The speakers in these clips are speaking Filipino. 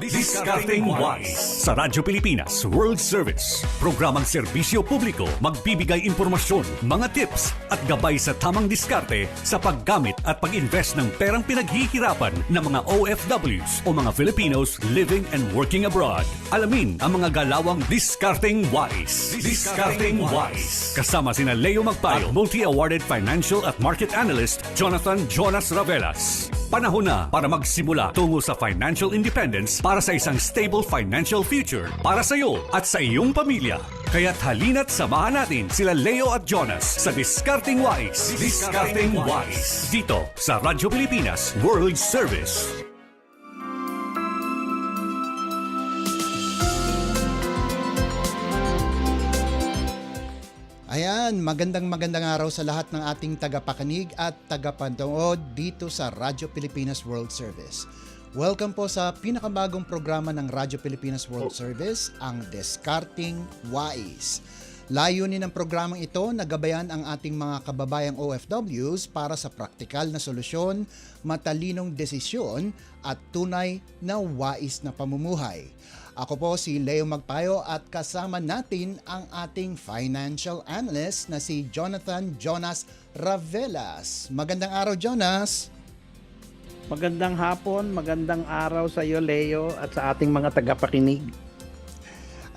Discarding Wise sa Radyo Pilipinas World Service. Programang serbisyo publiko, magbibigay impormasyon, mga tips at gabay sa tamang diskarte sa paggamit at pag-invest ng perang pinaghihirapan ng mga OFWs o mga Filipinos living and working abroad. Alamin ang mga galawang Discarding Wise. Discarding Wise. Kasama sina Leo Magpayo at multi-awarded financial at market analyst Jonathan Jonas Ravelas. Panahon na para magsimula tungo sa financial independence para sa isang stable financial future para sa iyo at sa iyong pamilya. Kaya't halina't samahan natin sila Leo at Jonas sa Discarding Wise. Discarding Wise. Dito sa Radyo Pilipinas World Service. Ayan, magandang araw sa lahat ng ating tagapakinig at tagapanood dito sa Radyo Pilipinas World Service. Welcome po sa pinakabagong programa ng Radyo Pilipinas World Service, ang Discarding Wise. Layunin ng programang ito na gabayan ang ating mga kababayang OFWs para sa praktikal na solusyon, matalinong desisyon at tunay na wais na pamumuhay. Ako po si Leo Magpayo at kasama natin ang ating financial analyst na si Jonathan Jonas Ravelas. Magandang araw, Jonas. Magandang hapon, magandang araw sa iyo, Leo, at sa ating mga tagapakinig.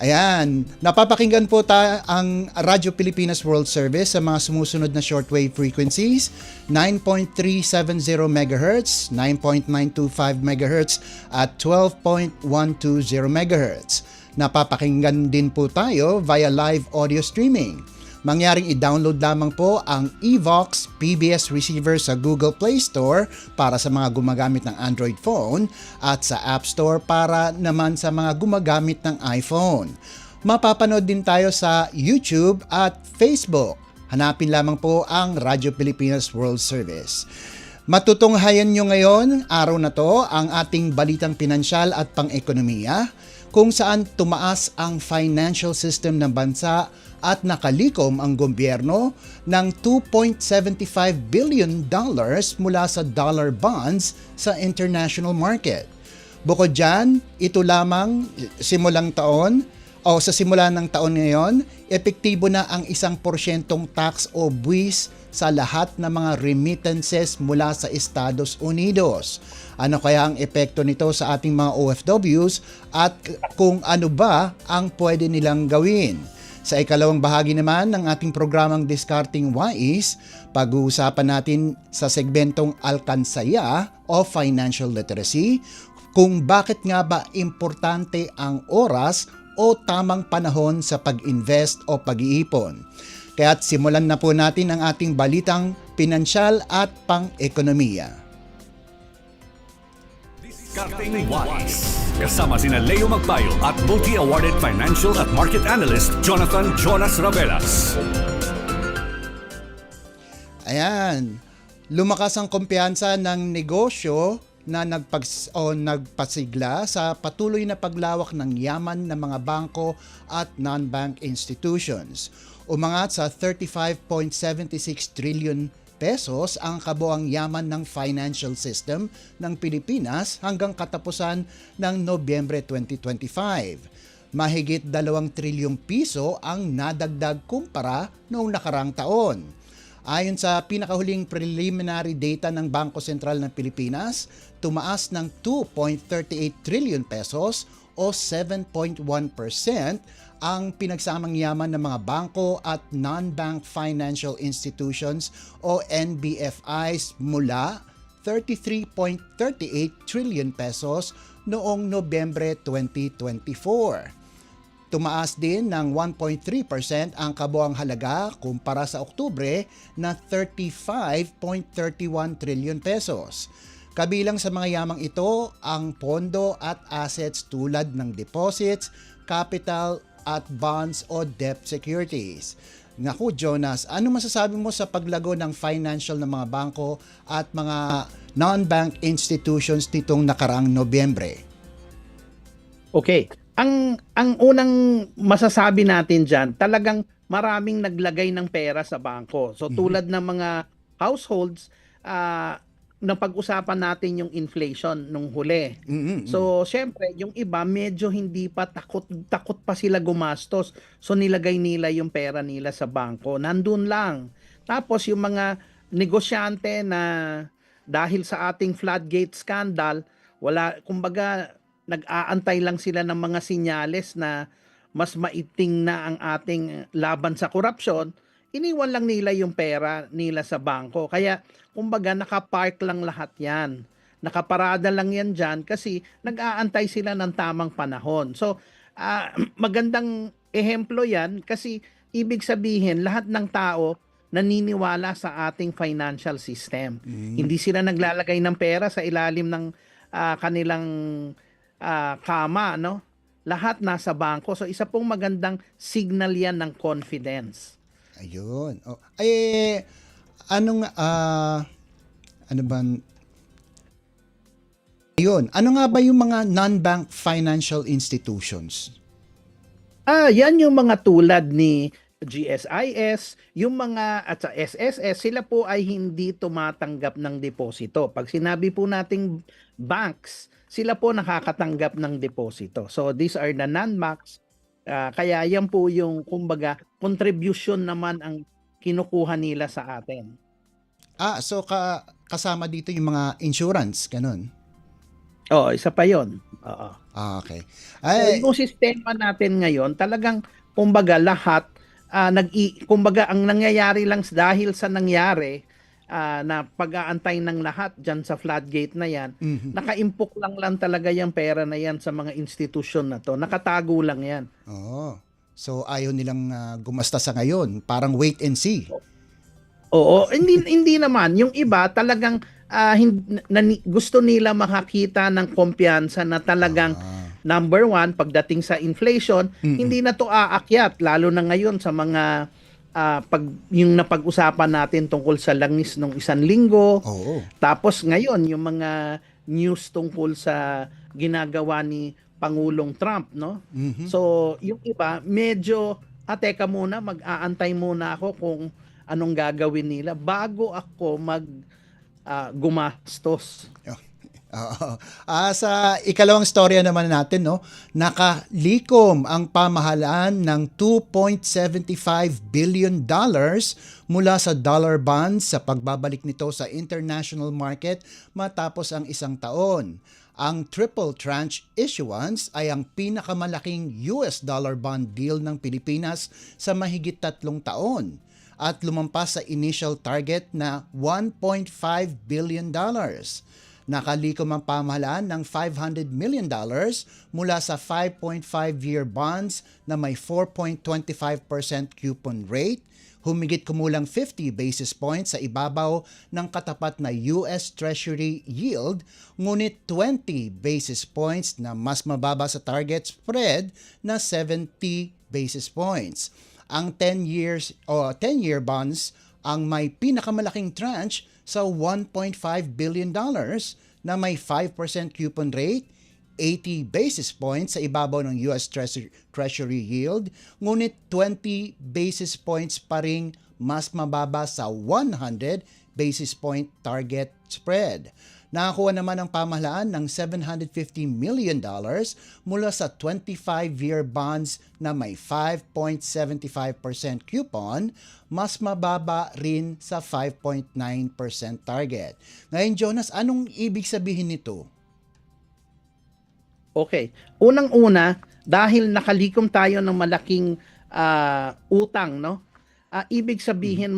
Ayan, napapakinggan po ang Radyo Pilipinas World Service sa mga sumusunod na shortwave frequencies, 9.370 MHz, 9.925 MHz at 12.120 MHz. Napapakinggan din po tayo via live audio streaming. Mangyaring i-download lamang po ang Evox PBS receiver sa Google Play Store para sa mga gumagamit ng Android phone at sa App Store para naman sa mga gumagamit ng iPhone. Mapapanood din tayo sa YouTube at Facebook. Hanapin lamang po ang Radyo Pilipinas World Service. Matutunghayan nyo ngayon, araw na to, ang ating balitang pinansyal at pang-ekonomiya kung saan tumaas ang financial system ng bansa at nakalikom ang gobyerno ng $2.75 billion mula sa dollar bonds sa international market. Bukod dyan, ito lamang sa simula ng taon ngayon, epektibo na ang 1% tax o buwis sa lahat ng mga remittances mula sa Estados Unidos. Ano kaya ang epekto nito sa ating mga OFWs at kung ano ba ang pwede nilang gawin? Sa ikalawang bahagi naman ng ating programang Discarding Wise, pag-uusapan natin sa segmentong Alkansaya o Financial Literacy kung bakit nga ba importante ang oras o tamang panahon sa pag-invest o pag-iipon. Kaya't simulan na po natin ang ating balitang pinansyal at pang-ekonomiya. Discarding Wise. Kasama sina Leo Magpayo at multi-awarded financial at market analyst Jonathan Jonas Ravelas. Ayan, lumakas ang kumpiyansa ng negosyo na nagpasigla sa patuloy na paglawak ng yaman ng mga bangko at non-bank institutions. Umangat sa 35.76 trillion pesos ang kabuang yaman ng financial system ng Pilipinas hanggang katapusan ng Nobyembre 2025. Mahigit 2 trilyong piso ang nadagdag kumpara noong nakarang taon. Ayon sa pinakahuling preliminary data ng Bangko Sentral ng Pilipinas, tumaas ng 2.38 trillion pesos o 7.1% ang pinagsamang yaman ng mga bangko at non-bank financial institutions o NBFIs mula 33.38 trillion pesos noong Nobyembre 2024. Tumaas din ng 1.3% ang kabuang halaga kumpara sa Oktubre na 35.31 trillion pesos. Kabilang sa mga yamang ito ang pondo at assets tulad ng deposits, capital at bonds o debt securities. Naku Jonas, ano masasabi mo sa paglago ng financial ng mga bangko at mga non-bank institutions nitong nakarang Nobyembre? Okay, ang unang masasabi natin dyan, talagang maraming naglagay ng pera sa bangko. So tulad ng mga households, napag-usapan natin yung inflation nung huli. Mm-mm. So, syempre, yung iba medyo hindi pa takot pa sila gumastos. So, nilagay nila yung pera nila sa bangko. Nandun lang. Tapos, yung mga negosyante na dahil sa ating floodgate scandal, kumbaga, nag-aantay lang sila ng mga sinyales na mas maiting na ang ating laban sa korupsyon, iniwan lang nila yung pera nila sa bangko. Kaya, kumbaga, nakapark lang lahat yan. Nakaparada lang yan dyan kasi nag-aantay sila ng tamang panahon. So, magandang ehemplo yan kasi ibig sabihin, lahat ng tao naniniwala sa ating financial system. Hindi sila naglalagay ng pera sa ilalim ng kanilang kama, no? Lahat nasa bangko. So, isa pong magandang signal yan ng confidence. Ayun. Oh, ano ba? Ayun. Ano nga ba yung mga non-bank financial institutions? Yan yung mga tulad ni GSIS, yung mga at sa SSS, sila po ay hindi tumatanggap ng deposito. Pag sinabi po nating banks, sila po nakakatanggap ng deposito. So these are the non-banks. Kaya yan po yung kumbaga contribution naman ang kinukuha nila sa atin. So kasama dito yung mga insurance, ganun. Oo, isa pa yon. Oo. Okay. So, yung sistema natin ngayon, talagang kumbaga lahat kumbaga ang nangyayari lang dahil sa nangyari na pag-aantay ng lahat dyan sa floodgate na yan, nakaimpok lang talaga yung pera na yan sa mga institusyon na to. Nakatago lang yan. Oh. So ayaw nilang gumasta sa ngayon, parang wait and see. Oo, hindi naman. Yung iba talagang gusto nila makakita ng kumpiyansa na talagang number one, pagdating sa inflation, hindi na to aakyat, lalo na ngayon sa mga yung napag-usapan natin tungkol sa langis nung 1 linggo. Tapos ngayon, yung mga news tungkol sa ginagawa ni Pangulong Trump, no? So, yung iba, medyo, teka muna, mag-aantay muna ako kung anong gagawin nila bago ako gumastos. Sa ikalawang storya naman natin, no, nakalikom ang pamahalaan ng $2.75 billion mula sa dollar bonds sa pagbabalik nito sa international market matapos ang 1 taon. Ang triple tranche issuance ay ang pinakamalaking US dollar bond deal ng Pilipinas sa mahigit 3 taon at lumampas sa initial target na $1.5 billion. Nakalikom ang pamahalaan ng $500 million mula sa 5.5-year bonds na may 4.25% coupon rate, humigit kumulang 50 basis points sa ibabaw ng katapat na US Treasury yield, ngunit 20 basis points na mas mababa sa target spread na 70 basis points. Ang 10-year bonds ang may pinakamalaking tranche sa $1.5 billion na may 5% coupon rate, 80 basis points sa ibabaw ng US Treasury yield, ngunit 20 basis points pa ring mas mababa sa 100 basis point target spread. Nakakuha naman ang pamahalaan ng $750 million mula sa 25-year bonds na may 5.75% coupon, mas mababa rin sa 5.9% target. Ngayon, Jonas, anong ibig sabihin nito? Okay. Unang-una, dahil nakalikom tayo ng malaking utang, no? Ibig sabihin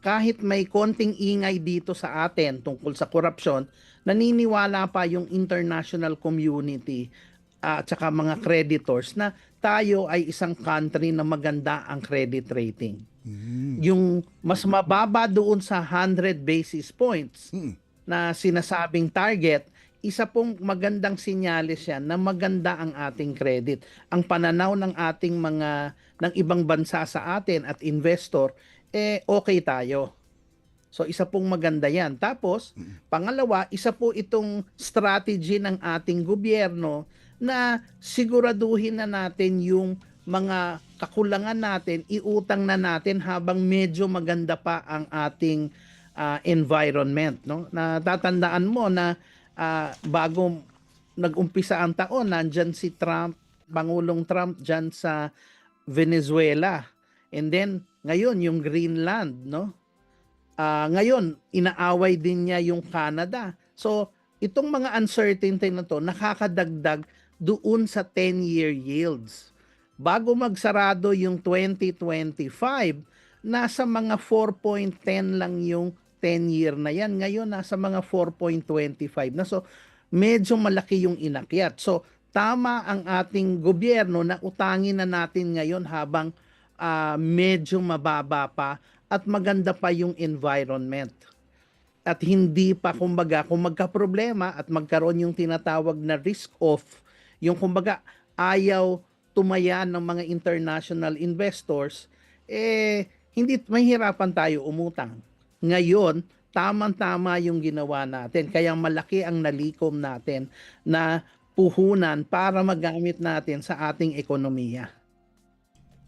kahit may konting ingay dito sa atin tungkol sa korupsyon, naniniwala pa yung international community at saka mga creditors na tayo ay isang country na maganda ang credit rating. Yung mas mababa doon sa 100 basis points na sinasabing target, isa pong magandang sinyalis yan na maganda ang ating credit. Ang pananaw ng ating ng ibang bansa sa atin at investor, okay tayo. So isa pong maganda yan. Tapos, pangalawa, isa po itong strategy ng ating gobyerno na siguraduhin na natin yung mga kakulangan natin, iutang na natin habang medyo maganda pa ang ating environment, no? Natatandaan mo na bago nag-umpisa ang taon, nandyan si Trump, Pangulong Trump dyan sa Venezuela. And then ngayon yung Greenland, no? Ngayon inaaway din niya yung Canada. So itong mga uncertainty na to nakakadagdag doon sa 10-year yields. Bago magsarado yung 2025, nasa mga 4.10 lang yung 10-year na yan. Ngayon nasa mga 4.25 na. So medyo malaki yung inakyat. So tama ang ating gobyerno na utangin na natin ngayon habang medyo mababa pa at maganda pa yung environment. At hindi pa kumbaga kung magka-problema at magkaroon yung tinatawag na risk off, yung kumbaga ayaw tumayan ng mga international investors, hindi mahirapan tayo umutang. Ngayon, tamang-tama yung ginawa natin. Kaya malaki ang nalikom natin na puhunan para magamit natin sa ating ekonomiya.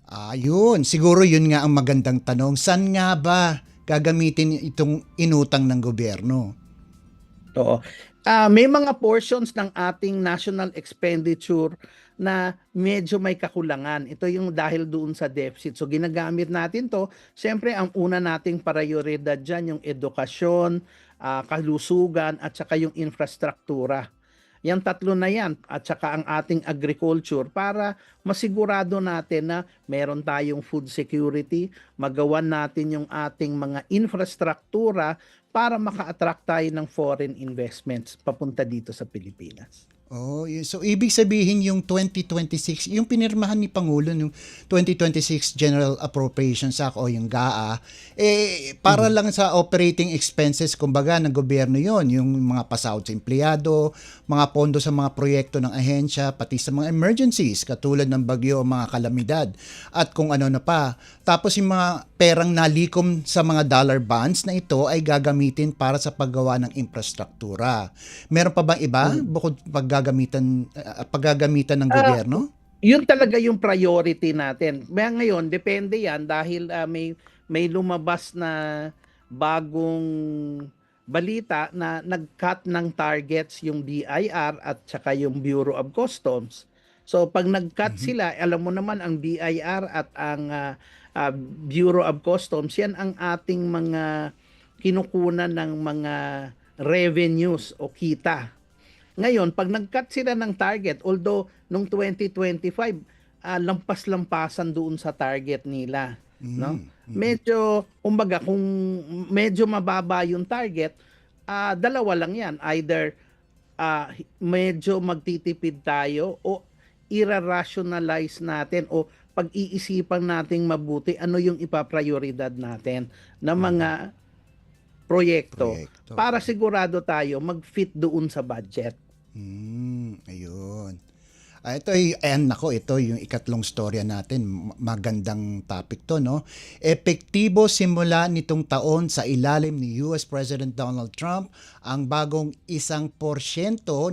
Ayun, siguro yun nga ang magandang tanong. Saan nga ba gagamitin itong inutang ng gobyerno? Oo. May mga portions ng ating national expenditure na medyo may kakulangan. Ito yung dahil doon sa deficit. So ginagamit natin to. Siyempre, ang una nating prioridad dyan, yung edukasyon, kalusugan, at saka yung infrastruktura. Yang tatlo na yan, at saka ang ating agriculture para masigurado natin na meron tayong food security, magawan natin yung ating mga infrastruktura para maka-attract tayo ng foreign investments papunta dito sa Pilipinas. So ibig sabihin yung 2026, yung pinirmahan ni Pangulo yung 2026 General Appropriations Act o yung GAA, para lang sa operating expenses kumbaga ng gobyerno yon, yung mga pasahod sa empleyado, mga pondo sa mga proyekto ng ahensya, pati sa mga emergencies katulad ng bagyo o mga kalamidad at kung ano na pa. Tapos yung mga perang nalikom sa mga dollar bonds na ito ay gagamitin para sa paggawa ng infrastruktura. Meron pa bang iba bukod paggagamitan ng gobyerno? Yun talaga yung priority natin. Ngayon, depende yan dahil may lumabas na bagong balita na nag-cut ng targets yung BIR at saka yung Bureau of Customs. So pag nag-cut sila, alam mo naman ang BIR at ang Bureau of Customs, yan ang ating mga kinukunan ng mga revenues o kita. Ngayon, pag nag-cut sila ng target, although nung 2025, lampas-lampasan doon sa target nila. No? Medyo, kumbaga, kung medyo mababa yung target, dalawa lang yan. Either medyo magtitipid tayo o ira-rationalize natin o pag-iisipan nating mabuti ano yung ipaprioridad natin na mga proyekto para sigurado tayo mag-fit doon sa budget. Ayun. Ito yung ikatlong storya natin. Magandang topic to, no? Epektibo simula nitong taon sa ilalim ni US President Donald Trump ang bagong 1%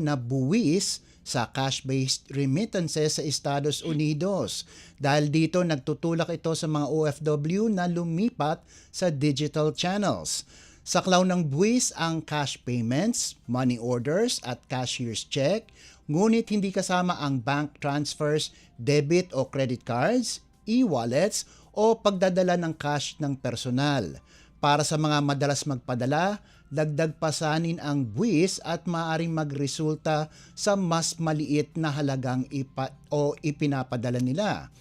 na buwis sa cash-based remittances sa Estados Unidos. Dahil dito nagtutulak ito sa mga OFW na lumipat sa digital channels. Saklaw ng buwis ang cash payments, money orders at cashier's check, ngunit hindi kasama ang bank transfers, debit o credit cards, e-wallets o pagdadala ng cash ng personal. Para sa mga madalas magpadala, dagdag pasanin ang buwis at maaaring magresulta sa mas maliit na halagang ipinapadala nila.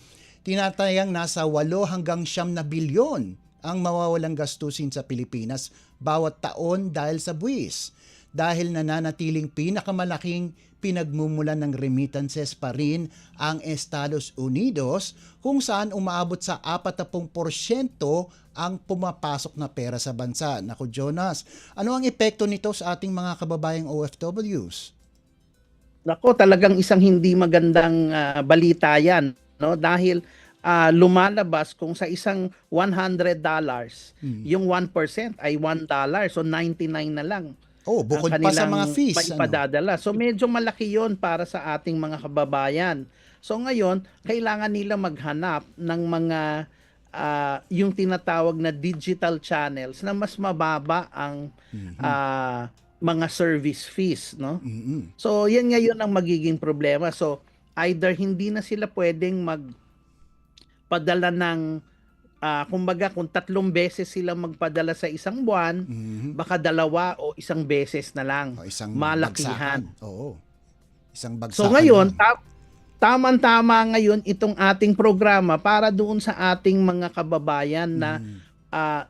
Tinatayang nasa 8 hanggang 9 na bilyon ang mawawalang gastusin sa Pilipinas bawat taon dahil sa buwis. Dahil nananatiling pinakamalaking pinagmumulan ng remittances pa rin ang Estados Unidos kung saan umaabot sa 40% ang pumapasok na pera sa bansa. Naku Jonas, ano ang epekto nito sa ating mga kababayang OFWs? Nako, talagang isang hindi magandang balita yan, no? Dahil lumalabas kung sa isang $100, yung 1% ay $1, so 99 na lang. Bukod pa sa mga fees. Maipadadala. So medyo malaki yon para sa ating mga kababayan. So ngayon, kailangan nila maghanap ng mga yung tinatawag na digital channels na mas mababa ang mga service fees, no? Mm-mm. So, yan ngayon ang magiging problema. So, either hindi na sila pwedeng magpadala ng, kumbaga kung 3 beses sila magpadala sa isang buwan, Mhm. baka 2 o 1 beses na lang. O, isang Malakihan. bagsakan. Oo. Isang bagsakan. So ngayon, lang. tamang-tama ngayon itong ating programa para doon sa ating mga kababayan na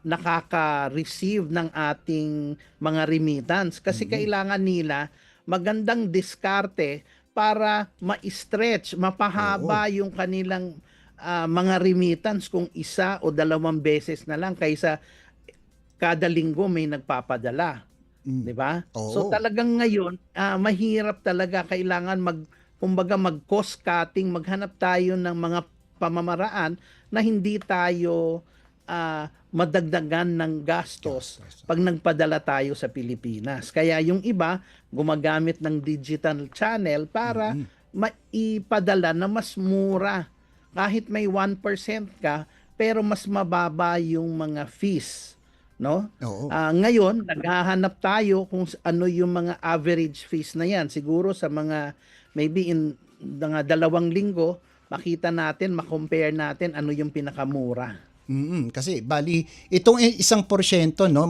nakaka-receive ng ating mga remittance. Kasi kailangan nila magandang diskarte para ma-stretch, mapahaba yung kanilang mga remittance kung 1 o 2 beses na lang kaysa kada linggo may nagpapadala. 'Di ba? So Oo. talagang ngayon, mahirap talaga, kailangan kumbaga mag-cost cutting, maghanap tayo ng mga pamamaraan na hindi tayo madagdagan ng gastos pag nagpadala tayo sa Pilipinas. Kaya yung iba gumagamit ng digital channel para maipadala na mas mura. Kahit may 1% ka, pero mas mababa yung mga fees, no? Oo. Ngayon, naghahanap tayo kung ano yung mga average fees na yan. Siguro sa mga, maybe in mga 2 linggo, makita natin, makompare natin ano yung pinakamura. Kasi bali itong 1%, no,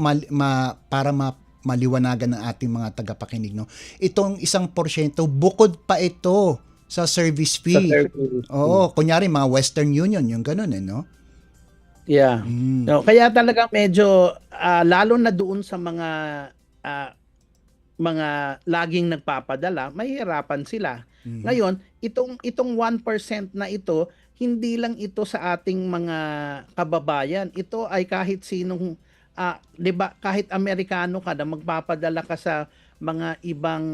para maliwanagan ng ating mga tagapakinig, no. Itong 1% bukod pa ito sa service fee. Oo, kunyari mga Western Union, yung ganun no. Yeah. No, kaya talaga medyo lalo na doon sa mga laging nagpapadala, mahihirapan sila. Ngayon, itong 1% na ito, hindi lang ito sa ating mga kababayan. Ito ay kahit sinong 'di ba, kahit Amerikano ka na magpapadala ka sa mga ibang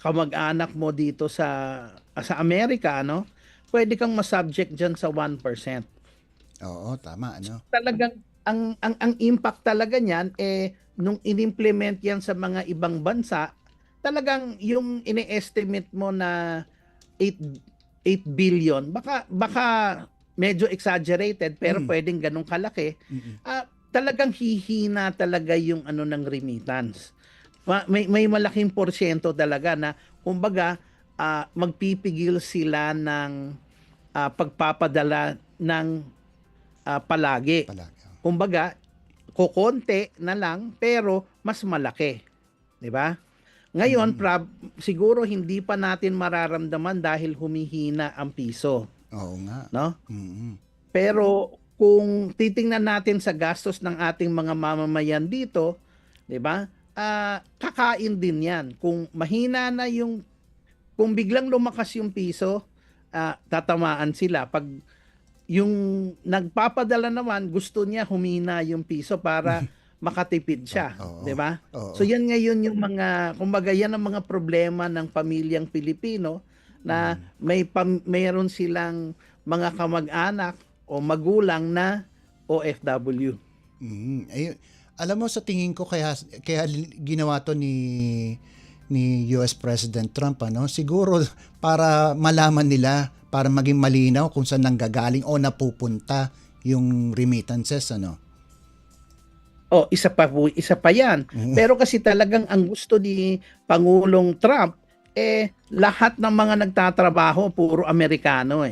kamag-anak mo dito sa Amerika, no? Pwede kang ma-subject diyan sa 1%. Oo, tama ano. Talagang ang impact talaga niyan nung inimplement yan sa mga ibang bansa, talagang yung ine-estimate mo na 8 billion, baka medyo exaggerated pero pwedeng ganun kalaki. Talagang hihina talaga yung ano ng remittance. May malaking porsyento talaga na kumbaga magpipigil sila ng pagpapadala ng palagi. Kumbaga, kukonti na lang pero mas malaki. 'Di ba? Ngayon, siguro hindi pa natin mararamdaman dahil humihina ang piso. Oo nga. No? Pero kung titingnan natin sa gastos ng ating mga mamamayan dito, 'di ba? Kakain din 'yan. Kung mahina na kung biglang lumakas yung piso, tatamaan sila. Pag yung nagpapadala naman, gusto niya humina yung piso para makatipid siya, 'di ba? So yan ngayon yung mga, kumbaga yan ang mga problema ng pamilyang Pilipino na mayroon silang mga kamag-anak o magulang na OFW. Ayun. Alam mo, sa tingin ko kaya ginawa to ni US President Trump, ano? Siguro para malaman nila, para maging malinaw kung saan nanggagaling o napupunta yung remittances, ano? Isa pa yan. Pero kasi talagang ang gusto ni Pangulong Trump, lahat ng mga nagtatrabaho puro Amerikano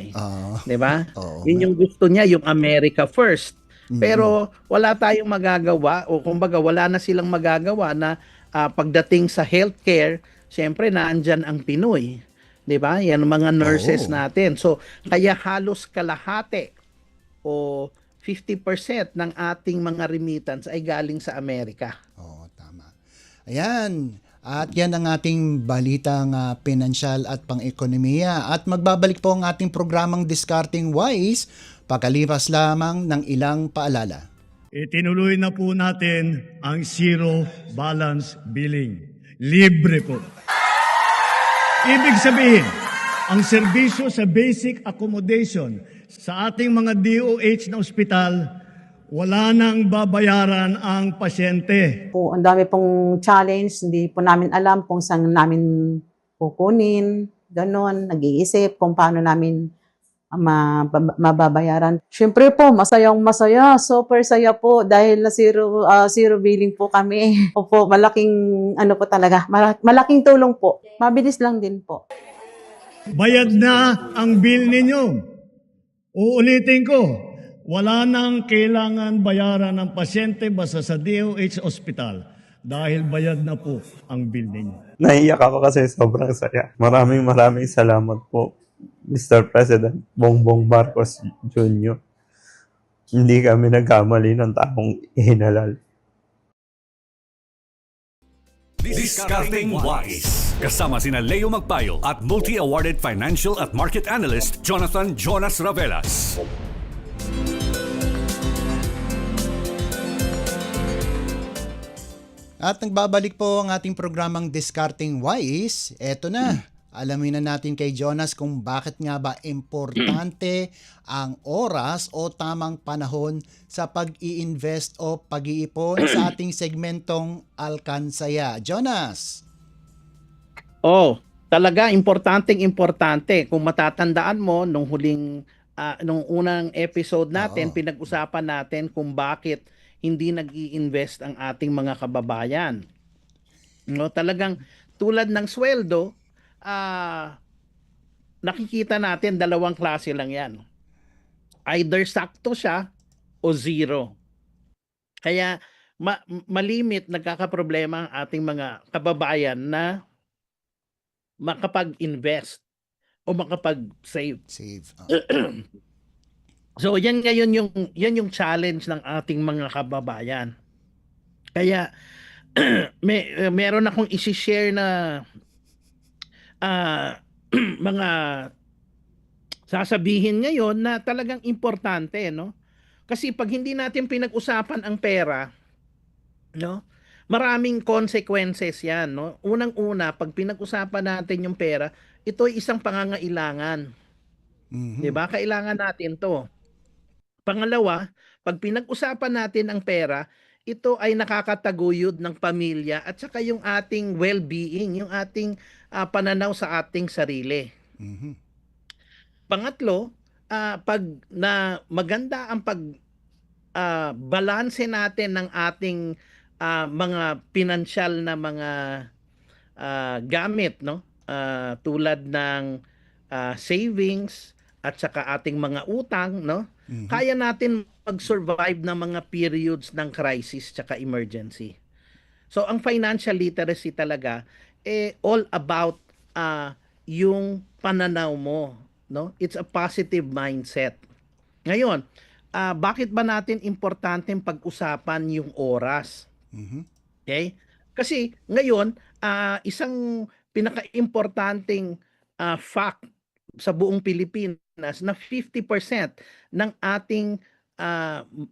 'Di ba? Yun yung gusto niya, yung America first. Pero wala tayong magagawa, o kumbaga wala na silang magagawa na pagdating sa healthcare, syempre naandyan ang Pinoy. 'Di ba? Yan ang mga nurses natin. So kaya halos kalahati o 50% ng ating mga remittance ay galing sa Amerika. Oo, tama. Ayan. At yan ang ating balitang pinansyal at pang-ekonomiya. At magbabalik po ang ating programang Discarding Wise pagkalipas lamang ng ilang paalala. Itinuloy na po natin ang zero balance billing. Libre po. Ibig sabihin, ang serbisyo sa basic accommodation sa ating mga DOH na ospital, wala nang babayaran ang pasyente. Ang dami pong challenge, hindi po namin alam kung saan namin kukunin, ganon, nag-iisip kung paano namin mababayaran. Siyempre po, masayang masaya, super saya po dahil na zero billing po kami. Opo, malaking ano po talaga, malaking tulong po. Mabilis lang din po. Bayad na ang bill ninyo. Uulitin ko, wala nang kailangan bayaran ng pasyente basta sa DOH Hospital dahil bayad na po ang bill ninyo. Naiiyak ako kasi sobrang saya. Maraming salamat po, Mr. President Bongbong Marcos Jr. Hindi kami nagkamali ng taong ihinalal. Discarding Wise. Kasama sina Leo Magpayo at multi-awarded financial at market analyst Jonathan Jonas Ravelas. At nagbabalik po ang ating programang Discarding Wise. Eto na. Alamin na natin kay Jonas kung bakit nga ba importante ang oras o tamang panahon sa pag-i-invest o pag-iipon sa ating segmentong Alkansaya. Jonas! Oh, talaga importante. Kung matatandaan mo nung nung unang episode natin, pinag-usapan natin kung bakit hindi nag-i-invest ang ating mga kababayan. No, talagang tulad ng sweldo, nakikita natin dalawang klase lang yan. Either sakto siya o zero. Kaya malimit nagkakaproblema ang ating mga kababayan na makapag-invest o makapag-save. So yan ngayon yung challenge ng ating mga kababayan. Kaya meron akong i-share na mga sasabihin ngayon na talagang importante, no? Kasi pag hindi natin pinag-usapan ang pera, no? Maraming consequences 'yan, no? Unang-una, pag pinag-usapan natin yung pera, ito ay isang pangangailangan. 'Di ba? Kailangan natin 'to. Pangalawa, pag pinag-usapan natin ang pera, ito ay nakakataguyod ng pamilya at saka yung ating well-being, yung ating pananaw sa ating sarili. Pangatlo, pag na maganda ang balanse natin ng ating mga pinansyal na mga gamit, no? Tulad ng savings at saka ating mga utang, no? Kaya natin mag-survive ng mga periods ng crisis tsaka emergency. So ang financial literacy talaga all about yung pananaw mo, no? It's a positive mindset. Ngayon, bakit ba natin importanteng pag-usapan yung oras? Okay? Kasi ngayon, isang pinaka-importanting fact sa buong Pilipinas na 50% ng ating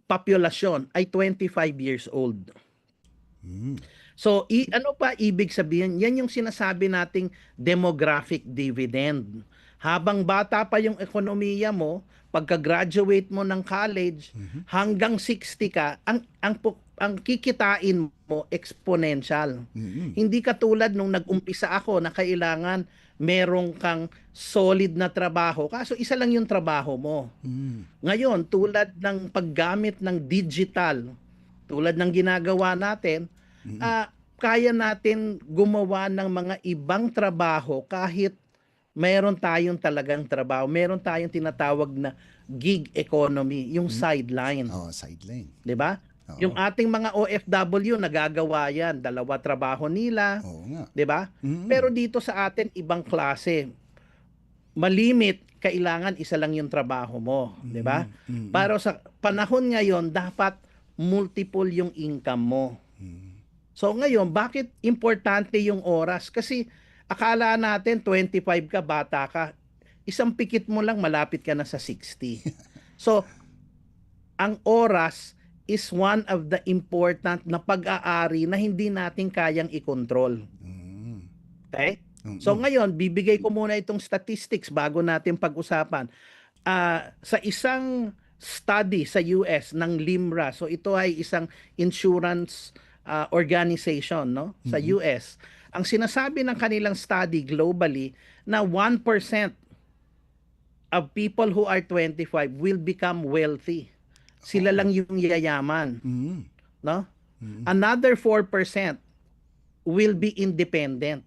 populasyon ay 25 years old. So, ano pa ibig sabihin? Yan yung sinasabi nating demographic dividend. Habang bata pa yung ekonomiya mo, pagka-graduate mo ng college, hanggang 60 ka, ang kikitain mo exponential. Hindi katulad nung nag-umpisa ako na kailangan merong kang solid na trabaho. Kaso isa lang yung trabaho mo. Ngayon, tulad ng paggamit ng digital, tulad ng ginagawa natin, kaya natin gumawa ng mga ibang trabaho kahit meron tayong talagang trabaho. Meron tayong tinatawag na gig economy, yung sideline. Sideline. 'Di ba? Yung ating mga OFW nagagawa 'yan, dalawa trabaho nila. 'Di ba? Pero dito sa atin ibang klase. Malimit, kailangan isa lang yung trabaho mo, 'di ba? Para sa panahon ngayon dapat multiple yung income mo. So ngayon, bakit importante yung oras? Kasi akala natin 25 ka, bata ka. Isang pikit mo lang, malapit ka na sa 60. So, ang oras is one of the important na pag-aari na hindi natin kayang i-control. Okay? So ngayon, bibigay ko muna itong statistics bago natin pag-usapan. Sa isang study sa US ng LIMRA, so ito ay isang insurance organization, no, sa US. Ang sinasabi ng kanilang study globally na 1% of people who are 25 will become wealthy. Sila lang yung yayaman, Mm. no? Another 4% will be independent.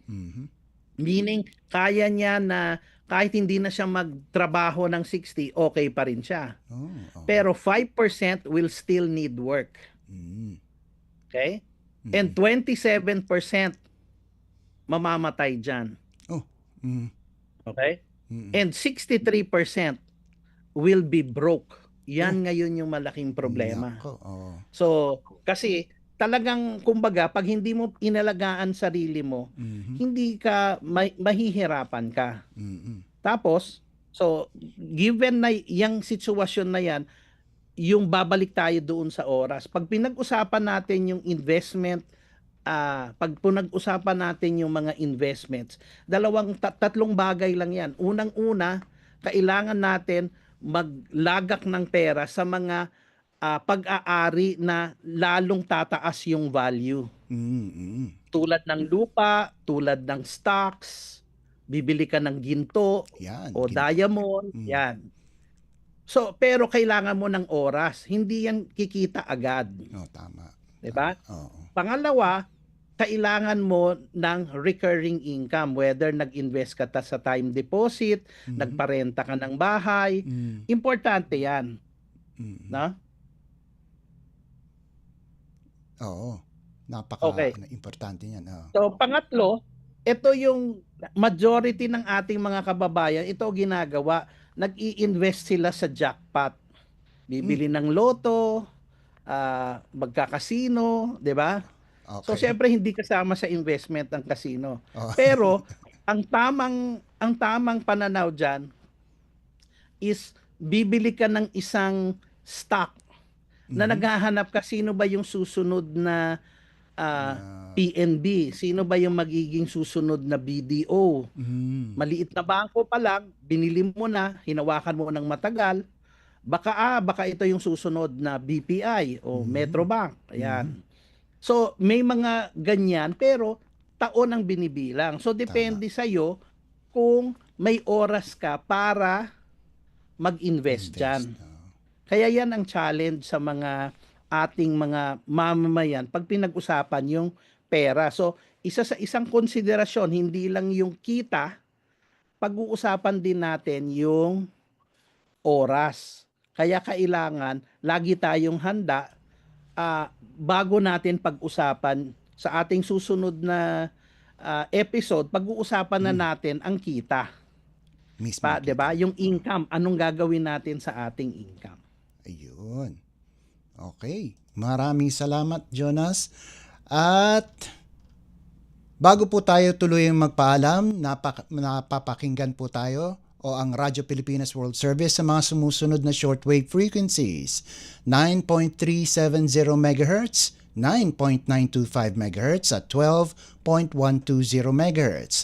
Mhm. Meaning, kaya niya na kahit hindi na siya magtrabaho ng 60, okay pa rin siya. Oh, oh. Pero 5% will still need work. Mm. Okay? And 27% mamamatay dyan. Oh. Mm. Okay? Mm. And 63% will be broke. Yan ngayon yung malaking problema. Nako, oh. So, kasi talagang kumbaga pag hindi mo inalagaan sarili mo, Mhm. hindi ka mahihirapan ka. Mm-mm. Tapos, so given na yung sitwasyon na yan, yung babalik tayo doon sa oras. Pag pinag-usapan natin yung investment, pag pinag-usapan natin yung mga investments, tatlong bagay lang yan. Unang-una, kailangan natin maglagak ng pera sa mga pag-aari na lalong tataas yung value. Mm-mm. Tulad ng lupa, tulad ng stocks, bibili ka ng ginto Yan. o diamond, yan. So, pero kailangan mo ng oras. Hindi yan kikita agad. Oh, tama. 'Di ba? Oo. Pangalawa, kailangan mo ng recurring income, whether nag-invest ka sa time deposit, nagparenta ka ng bahay. Mm. Importante 'yan, Mm. no? Oo. Okay. Importante yan. Oh. So, pangatlo, ito yung majority ng ating mga kababayan, ito ginagawa, nag-i-invest sila sa jackpot. Bibili ng loto, magkakasino, 'di ba? Okay. So syempre hindi kasama sa investment ng casino. Oh. Pero ang tamang pananaw diyan is bibili ka ng isang stock na naghahanap ka sino ba yung susunod na PNB, sino ba yung magiging susunod na BDO. Mm. Maliit na bangko pa lang, binili mo na, hinawakan mo ng matagal, baka ito yung susunod na BPI o Metrobank. Ayan. So, may mga ganyan, pero taon ang binibilang. So, depende sa'yo kung may oras ka para mag-invest dyan. Kaya yan ang challenge sa mga ating mga mamamayan pag pinag-usapan yung pera. So, isa sa isang konsiderasyon, hindi lang yung kita, pag-uusapan din natin yung oras. Kaya kailangan lagi tayong handa bago natin pag-usapan sa ating susunod na episode, pag-uusapan na natin ang kita. Mismo. 'Di ba? Yung income, anong gagawin natin sa ating income? Ayun. Okay. Maraming salamat, Jonas. At bago po tayo tuluyang magpaalam, napapakinggan po tayo o ang Radyo Pilipinas World Service sa mga sumusunod na shortwave frequencies. 9.370 MHz, 9.925 MHz at 12.120 MHz.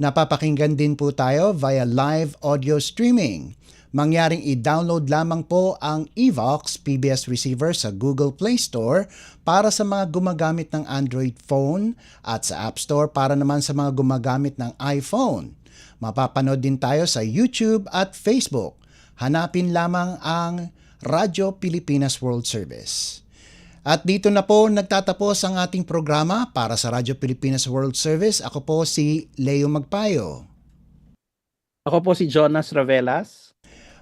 Napapakinggan din po tayo via live audio streaming. Mangyaring i-download lamang po ang Evox PBS receiver sa Google Play Store para sa mga gumagamit ng Android phone at sa App Store para naman sa mga gumagamit ng iPhone. Mapapanood din tayo sa YouTube at Facebook. Hanapin lamang ang Radyo Pilipinas World Service. At dito na po nagtatapos ang ating programa para sa Radyo Pilipinas World Service. Ako po si Leo Magpayo. Ako po si Jonas Ravelas.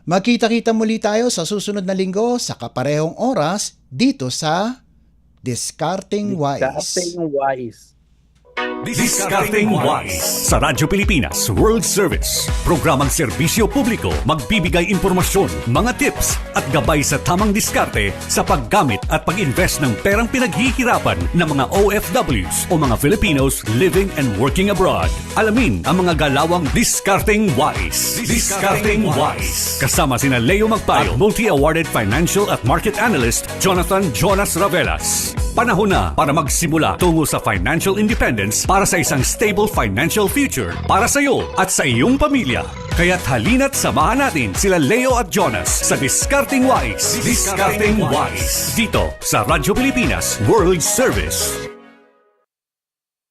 Magkita-kita muli tayo sa susunod na linggo sa kaparehong oras dito sa Discarding Wise. Discarding Wise. Discarding Wise sa Radyo Pilipinas World Service. Programang serbisyo publiko, magbibigay impormasyon, mga tips at gabay sa tamang diskarte sa paggamit at pag-invest ng perang pinaghihirapan ng mga OFWs o mga Filipinos living and working abroad. Alamin ang mga galawang Discarding Wise. Discarding Wise. Kasama sina Leo Magpayo at multi-awarded financial at market analyst Jonathan Jonas Ravelas. Panahon na para magsimula tungo sa financial independence para sa isang stable financial future para sa iyo at sa iyong pamilya. Kaya't halina't samahan natin sila Leo at Jonas sa Discarding Wise. Discarding Wise. Dito sa Radyo Pilipinas World Service.